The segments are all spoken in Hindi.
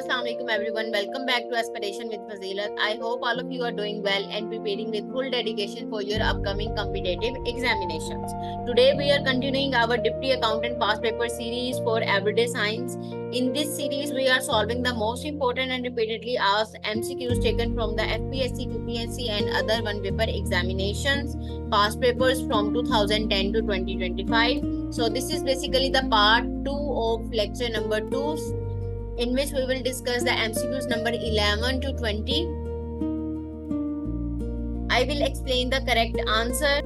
Assalamualaikum everyone. Welcome back to Aspiration with Fazilat. I hope all of you are doing well and preparing with full dedication for your upcoming competitive examinations. Today we are continuing our Deputy Accountant past paper series for everyday science. In this series we are solving the most important and repeatedly asked MCQs taken from the FPSC, PPSC and other one paper examinations past papers from 2010 to 2025. So this is basically the part 2 of lecture number 2, in which we will discuss the MCQs number 11 to 20. I will explain the correct answer.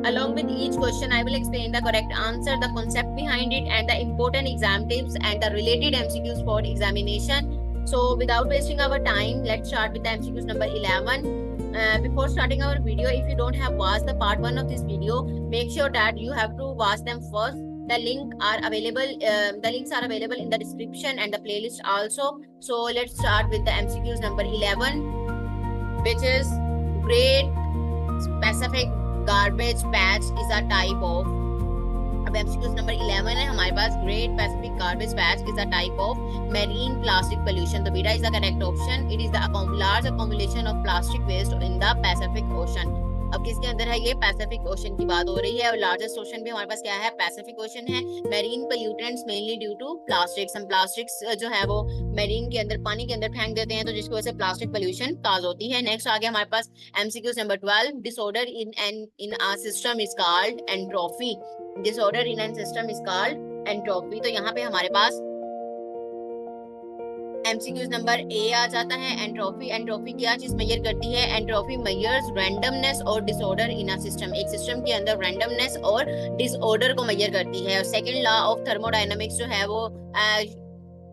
Along with each question, I will explain the correct answer, the concept behind it, and the important exam tips and the related MCQs for examination. So without wasting our time, let's start with the MCQs number 11. Before starting our video, if you don't have watched the part 1 of this video, make sure that you have to watch them first. The links are available in the description and the playlist also. So let's start with the MCQs number 11, which is Great Pacific Garbage Patch is a type of. अब MCQs number 11 है हमारे पास, Great Pacific Garbage Patch is a type of marine plastic pollution. तो beta is the correct option. It is the large accumulation of plastic waste in the Pacific Ocean. अब किसके अंदर है ये? पैसिफिक ओशन की बात हो रही है और लार्जेस्ट ओशन भी हमारे पास क्या है? पैसिफिक ओशन है. Marine pollutants mainly due to plastics. हम प्लास्टिक्स जो है वो मैरीन के अंदर, पानी के अंदर फेंक देते हैं, तो जिसकी वजह से प्लास्टिक पोल्यूशन काज होती है. नेक्स्ट आ गया हमारे पास MCQ number 12. Disorder in a system is called entropy. Disorder in an system is called entropy. तो यहाँ पे हमारे पास MCQs नंबर A आ जाता है. एंट्रोपी क्या चीज मेजर करती है? एंट्रोपी मेजर्स रैंडमनेस और डिसऑर्डर इन अ सिस्टम. एक सिस्टम के अंदर रैंडमनेस और डिसऑर्डर को मेजर करती है. और सेकंड लॉ ऑफ थर्मोडायनामिक्स जो है वो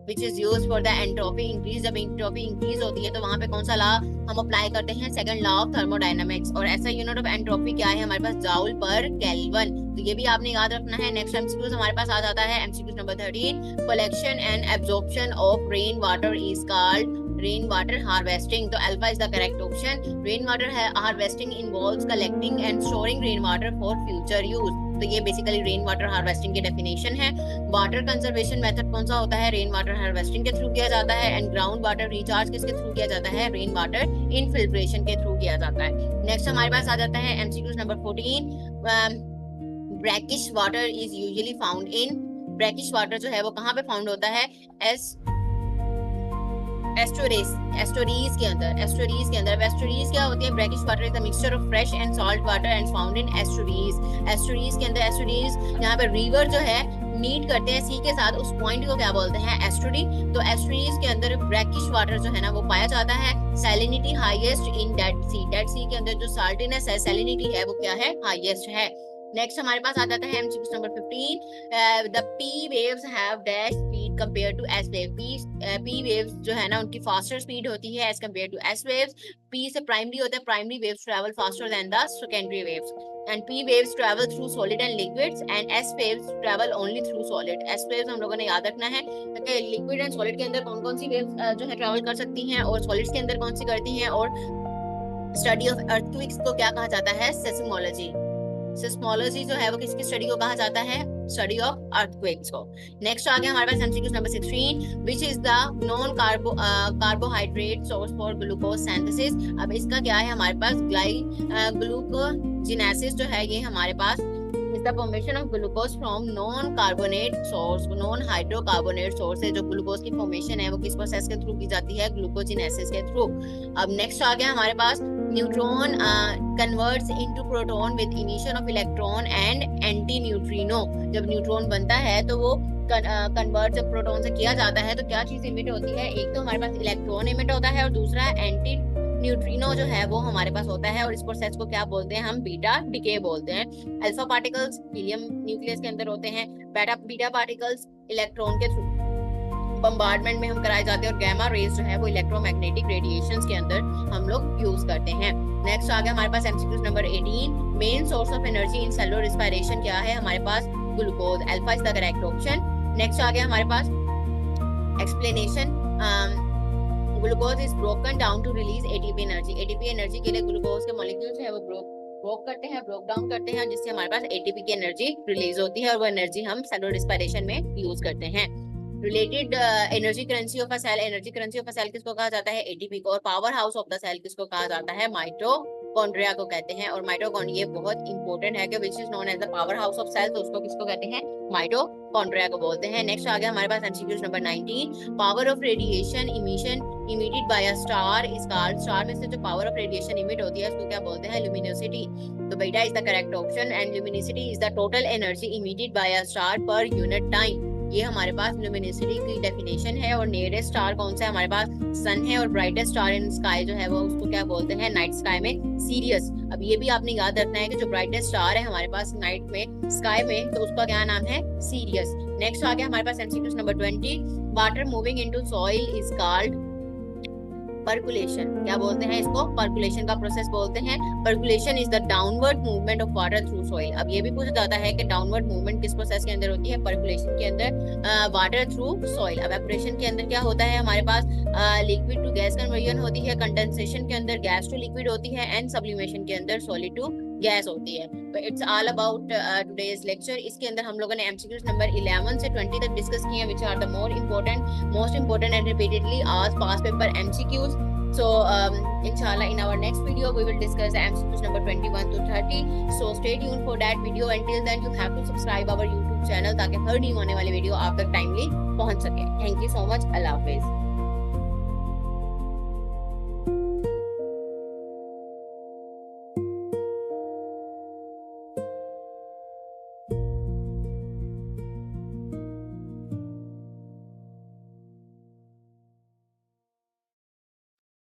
which is used for the entropy increase. जब एंट्रोपी इंक्रीज होती है तो वहां पे कौन सा लॉ हम अप्लाई करते हैं? Second law of thermodynamics. और ऐसा यूनिट ऑफ एंट्रोपी क्या है हमारे पास? जूल पर केल्विन. तो ये भी आपने याद रखना है. नेक्स्ट MCQ हमारे पास आ जाता है MCQ number 13. Collection and absorption of rain water is called rain water harvesting. तो alpha is the correct option. Rain water harvesting involves collecting and storing rain water for future use. तो ये बेसिकली रेन वाटर हार्वेस्टिंग की डेफिनेशन है. वाटर कंजर्वेशन मेथड कौन सा होता है? रेन वाटर हार्वेस्टिंग के थ्रू किया जाता है. एंड ग्राउंड वाटर रिचार्ज किसके थ्रू किया जाता है? रेन वाटर इनफिल्ट्रेशन के थ्रू किया जाता है. नेक्स्ट हमारे पास आ जाता है MCQ number 14. Brackish water is usually found in. Brackish water जो है वो कहाँ पे फाउंड होता है? एस्टोरीज के अंदर. एस्टोरीज क्या होती है? Brackish water is the mixture of fresh and salt water and found in estuaries के अंदर. एस्टोरीज यहाँ पे रिवर जो है मीट करते हैं सी के साथ, उस पॉइंट को क्या बोलते हैं? एस्टोरी. तो एस्टोरीज के अंदर ब्रैकिश वाटर जो है ना वो पाया जाता है. सैलिनिटी हाईएस्ट इन डेड सी के अंदर जो साल्टिनेस है, सैलिनिटी है, वो क्या है? हाईएस्ट है. नेक्स्ट हमारे पास आ जाता है MCQ number 15. The P waves have dash speed compared to S waves. P waves जो है ना उनकी फास्टर स्पीड होती है as compared to S waves. P से प्राइमरी होता है. Primary waves travel faster than the secondary waves. And P waves travel through solid and liquids and S waves travel only through solid. S waves हम लोगों ने याद रखना है कि लिक्विड एंड सॉलिड के अंदर कौन कौन सी वेव्स जो है ट्रैवल कर सकती हैं और सॉलिड्स के अंदर कौन सी करती हैं. और स्टडी ऑफ अर्थक्वेक्स को क्या कहा जाता है? सेस्मोलॉजी. सिस्मोलॉजी जो है वो किसकी स्टडी को कहा जाता है? स्टडी ऑफ अर्थक्वेक्स को. नेक्स्ट आ गया हमारे पास MCQ number 16. Which is the non carbohydrate source for glucose synthesis. अब इसका क्या है हमारे पास? ग्लाइकोजेनेसिस जो है ये हमारे पास is the formation of glucose from non-carbonate source. non-hydrocarbonate source है जो ग्लूकोज की फॉर्मेशन है वो किस प्रोसेस के थ्रू की जाती है? ग्लूकोजेनेसिस के थ्रू. अब नेक्स्ट आ गया हमारे पास neutron converts into proton with emission of electron and anti neutrino. जब न्यूट्रॉन बनता है तो वो कन्वर्ट जब प्रोटॉन से किया जाता है तो क्या चीज इमिट होती है? एक तो हमारे पास इलेक्ट्रॉन इमिट होता है और दूसरा एंटी न्यूट्रिनो जो है वो हमारे पास होता है. और इस प्रोसेस को क्या बोलते हैं? हम बीटा डिके बोलते हैं. अल्फा पार्टिकल्स हीलियम न्यूक्लियस के अंदर होते हैं. बीटा पार्टिकल्स इलेक्ट्रॉन के थ्रू बम्बार्डमेंट में हम कराए जाते हैं. और गैमा रेज जो है वो इलेक्ट्रोमैग्नेटिक रेडिएशंस के अंदर हम लोग यूज करते हैं. नेक्स्ट आ गया हमारे पास MCQ number 18. Main source of energy in cellular respiration क्या है हमारे पास? Glucose. Alpha is the correct option. Next आ गया हमारे पास explanation. Glucose is broken down to release ATP energy. ATP energy के लिए ग्लूकोज के मॉलिक्यूल्स है वो ब्रोक डाउन करते हैं जिससे हमारे पास ATP की एनर्जी रिलीज होती है और वो एनर्जी हम सेलुलर रेस्पिरेशन में यूज करते हैं. Related energy currency of a cell, energy currency of a cell किसको कहा जाता है? एटीपी को। और powerhouse of the cell किसको कहा जाता है? माइटोकॉन्ड्रिया को कहते हैं। और माइटोकॉन्ड्रिया बहुत इंपॉर्टेंट है कि which is known as the powerhouse of cell, तो उसको किसको कहते हैं? माइटोकॉन्ड्रिया को बोलते हैं। नेक्स्ट आ गया हमारे पास MCQs number 19। Power of radiation emission emitted by a star is called, star में से जो पावर ऑफ रेडिएशन इमिट होती है उसको क्या बोलते हैं? ल्यूमिनोसिटी। तो बेटा is the correct option. And luminosity is the total energy emitted by a star per unit time. ये हमारे पास ल्यूमिनोसिटी की डेफिनेशन है। और नियरेस्ट स्टार कौन सा है? हमारे पास सन है। और ब्राइटेस्ट स्टार इन स्काई जो है वो उसको क्या बोलते हैं? नाइट स्काई में सीरियस। अब ये भी आपने याद रखना है कि जो ब्राइटेस्ट स्टार है हमारे पास नाइट में स्काई में, तो उसका क्या नाम है? सीरियस। नेक्स्ट आ गया हमारे पास MCQ number 20। Water moving into soil is called percolation. क्या बोलते हैं इसको? परकुलेशन का प्रोसेस बोलते हैं। Percolation is the downward movement of water through soil. अब ये भी पूछा जाता है कि डाउनवर्ड मूवमेंट किस प्रोसेस के अंदर होती है? परकुलेशन के अंदर वाटर थ्रू सॉइल। अब एवापोरेशन के अंदर क्या होता है हमारे पास? लिक्विड टू गैस कन्वर्जन होती है। कंडेंसेशन के अंदर गैस टू लिक्विड होती है। एंड सब्लिमेशन के अंदर सॉलिड टू गैस होती है। तो it's all about today's lecture. इसके अंदर हम लोगों ने एमसीक्यूज नंबर 11 से 20 तक डिस्कस किए हैं, which are the most important and repeatedly asked past paper MCQs. So inshallah in our next video we will discuss the MCQs number 21 to 30. So stay tuned for that video. Until then you have to subscribe our YouTube channel ताकि हर न्यू आने वाली वीडियो आप तक टाइमली पहुंच सके। Thank you so much. Allah Hafiz.